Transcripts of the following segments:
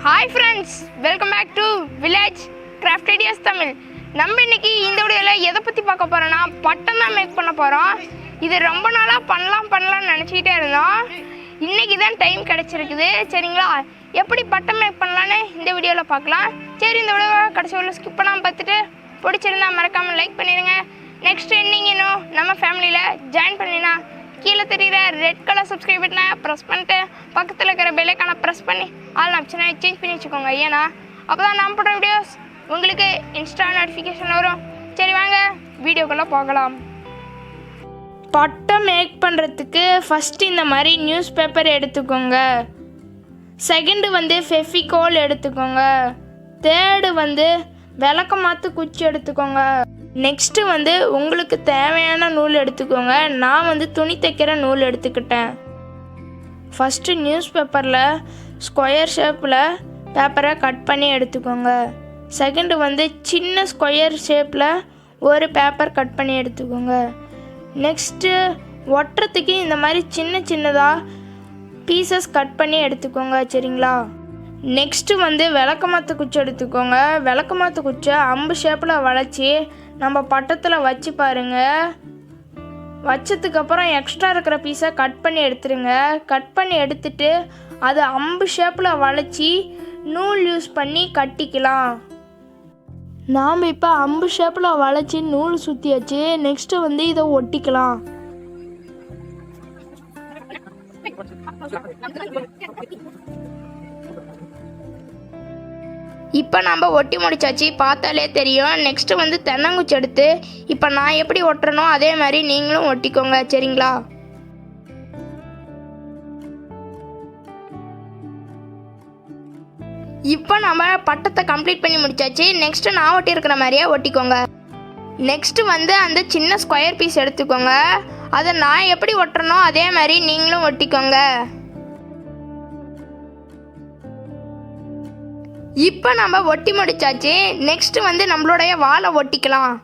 Hi friends, welcome back to Village Craft Ideas Tamil. நம்ம இன்னைக்கு இந்த வீடியோல எதை பத்தி பார்க்க போறோம்னா பட்டம் தான் மேக் பண்ண போறோம். இது ரொம்ப நாளா பண்ணலாம்னு நினைச்சிட்டே இருந்தோம். இன்னைக்கு தான் டைம் கிடைச்சிருக்குது. சரிங்களா? எப்படி பட்டம் மேக் பண்ணலாம்னு இந்த வீடியோல பார்க்கலாம். சரி இந்த வீடியோவை கடைசி வரைக்கும் ஸ்கிப் பண்ணாம பார்த்துட்டு பிடிச்சிருந்தா மறக்காம லைக் பண்ணிருங்க. நெக்ஸ்ட் நீங்க இன்னும் நம்ம ஃபேமிலில ஜாயின் பண்ணினா கீழே தெரியுற ரெட் கலர் சப்ஸ்கிரைப் பட்டனை ப்ரெஸ் பண்ணிட்டு பக்கத்தில் இருக்கிற பெல் ஐகானை ப்ரெஸ் பண்ணி ஆல் ஆப்ஷனை சேஞ்ச் பண்ணி வச்சுக்கோங்க. ஏன்னா அப்போ தான் நான் போடுற வீடியோஸ் உங்களுக்கு இன்ஸ்டா நோட்டிஃபிகேஷன் வரும். சரி வாங்க வீடியோக்குள்ளே போகலாம். பட்டம் மேக் பண்ணுறதுக்கு ஃபஸ்ட்டு இந்த மாதிரி நியூஸ் பேப்பர் எடுத்துக்கோங்க. செகண்டு ஃபெஃபிகோல் எடுத்துக்கோங்க. தேர்டு விளக்கமாத்து குச்சி எடுத்துக்கோங்க. நெக்ஸ்ட்டு உங்களுக்கு தேவையான நூல் எடுத்துக்கோங்க. நான் துணி தைக்கிற நூல் எடுத்துக்கிட்டேன். ஃபஸ்ட்டு நியூஸ் பேப்பரில் ஸ்கொயர் ஷேப்பில் பேப்பரை கட் பண்ணி எடுத்துக்கோங்க. செகண்டு சின்ன ஸ்கொயர் ஷேப்பில் ஒரு பேப்பர் கட் பண்ணி எடுத்துக்கோங்க. நெக்ஸ்ட்டு ஒட்டுறதுக்கு இந்த மாதிரி சின்ன சின்னதாக பீசஸ் கட் பண்ணி எடுத்துக்கோங்க. சரிங்களா? நெக்ஸ்ட்டு விளக்கமாத்து குச்சி எடுத்துக்கோங்க. விளக்கமாத்து குச்சை அம்பு ஷேப்பில் வளைச்சி நம்ம பட்டத்தில் வச்சு பாருங்கள். வச்சதுக்கப்புறம் எக்ஸ்ட்ரா இருக்கிற பீஸை கட் பண்ணி எடுத்துருங்க. கட் பண்ணி எடுத்துட்டு அதை அம்பு ஷேப்பில் வளைச்சி நூல் யூஸ் பண்ணி கட்டிக்கலாம். நாம் இப்போ அம்பு ஷேப்பில் வளைச்சி நூல் சுற்றியாச்சு. நெக்ஸ்ட்டு இதை ஒட்டிக்கலாம். இப்போ நம்ம ஒட்டி முடிச்சாச்சு, பார்த்தாலே தெரியும். நெக்ஸ்ட்டு தென்னங்குச்சி எடுத்து இப்போ நான் எப்படி ஒட்டுறனோ அதே மாதிரி நீங்களும் ஒட்டிக்கோங்க. சரிங்களா? இப்போ நம்ம பட்டத்தை கம்ப்ளீட் பண்ணி முடிச்சாச்சு. நெக்ஸ்ட்டு நான் ஒட்டியிருக்கிற மாதிரியே ஒட்டிக்கோங்க. நெக்ஸ்ட்டு அந்த சின்ன ஸ்கொயர் பீஸ் எடுத்துக்கோங்க. அதை நான் எப்படி ஒட்டுறனோ அதே மாதிரி நீங்களும் ஒட்டிக்கோங்க. இப்போ நம்ம ஒட்டி முடிச்சாச்சு. நெக்ஸ்ட்டு நம்மளுடைய வாழை ஒட்டிக்கலாம்.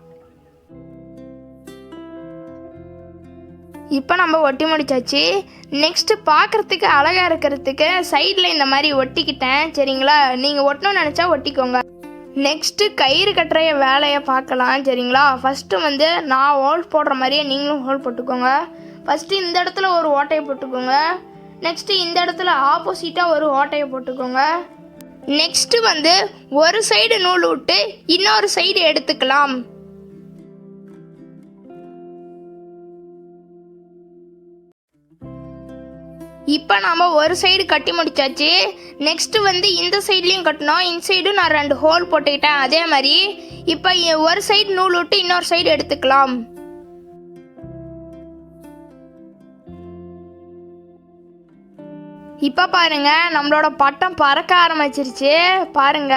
இப்போ நம்ம ஒட்டி முடிச்சாச்சு. நெக்ஸ்ட்டு பார்க்குறதுக்கு அழகாக இருக்கிறதுக்கு சைடில் இந்த மாதிரி ஒட்டிக்கிட்டேன். சரிங்களா? நீங்கள் ஒட்டணும்னு நினச்சா ஒட்டிக்கோங்க. நெக்ஸ்ட்டு கயிறு கட்டுற வேலையை பார்க்கலாம். சரிங்களா? ஃபஸ்ட்டு நான் ஹோல் போடுற மாதிரியே நீங்களும் ஹோல் போட்டுக்கோங்க. ஃபஸ்ட்டு இந்த இடத்துல ஒரு ஓட்டையை போட்டுக்கோங்க. நெக்ஸ்ட்டு இந்த இடத்துல ஆப்போசிட்டாக ஒரு ஓட்டையை போட்டுக்கோங்க. நெக்ஸ்ட்டு ஒரு சைடு நூல் விட்டு இன்னொரு சைடு எடுத்துக்கலாம். இப்போ நாம் ஒரு சைடு கட்டி முடிச்சாச்சு. நெக்ஸ்ட்டு இந்த சைட்லேயும் கட்டணும். இந்த சைடும் நான் 2 ஹோல் போட்டுக்கிட்டேன். அதே மாதிரி இப்போ ஒரு சைடு நூல் விட்டு இன்னொரு சைடு எடுத்துக்கலாம். இப்போ பாருங்க நம்மளோட பட்டம் பறக்க ஆரம்பிச்சிருச்சு. பாருங்க.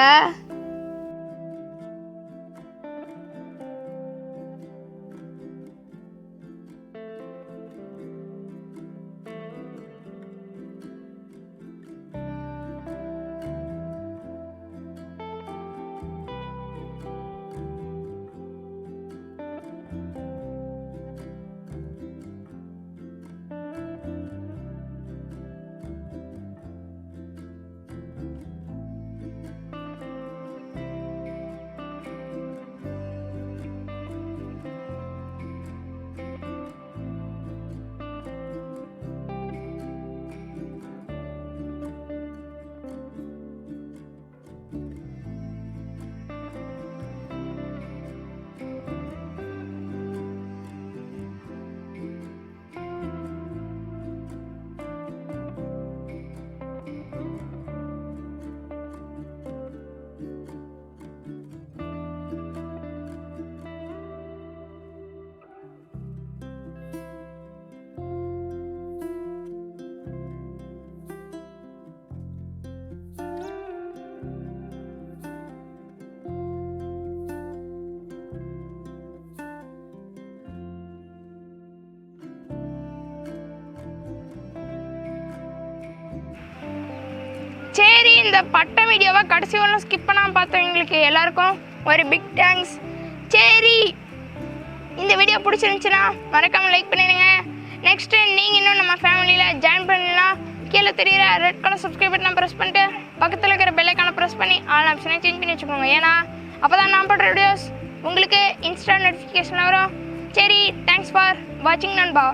சரி இந்த பட்டம் வீடியோவை கடைசி ஒன்றும் ஸ்கிப் பண்ணாமல் பார்த்தவங்களுக்கு எல்லாருக்கும் ஒரு பிக் தேங்க்ஸ். சரி இந்த வீடியோ பிடிச்சிருந்துச்சுன்னா மறக்காமல் லைக் பண்ணிடுங்க. நெக்ஸ்ட்டு நீங்கள் இன்னும் நம்ம ஃபேமிலியில் ஜாயின் பண்ணலாம். கீழே தெரியுற ரெட் கலர் சப்ஸ்கிரைப் பட்டனை ப்ரெஸ் பண்ணிட்டு பக்கத்தில் இருக்கிற பெல்லைக்கான ப்ரெஸ் பண்ணி ஆல் ஆப்ஷனை சேஞ்ச் பண்ணி வச்சுக்கோங்க. ஏன்னா அப்போ தான் நான் பண்ணுற வீடியோஸ் உங்களுக்கு இன்ஸ்டா நோட்டிஃபிகேஷன் வரும். சரி, தேங்க்ஸ் ஃபார் வாட்சிங் நண்பா.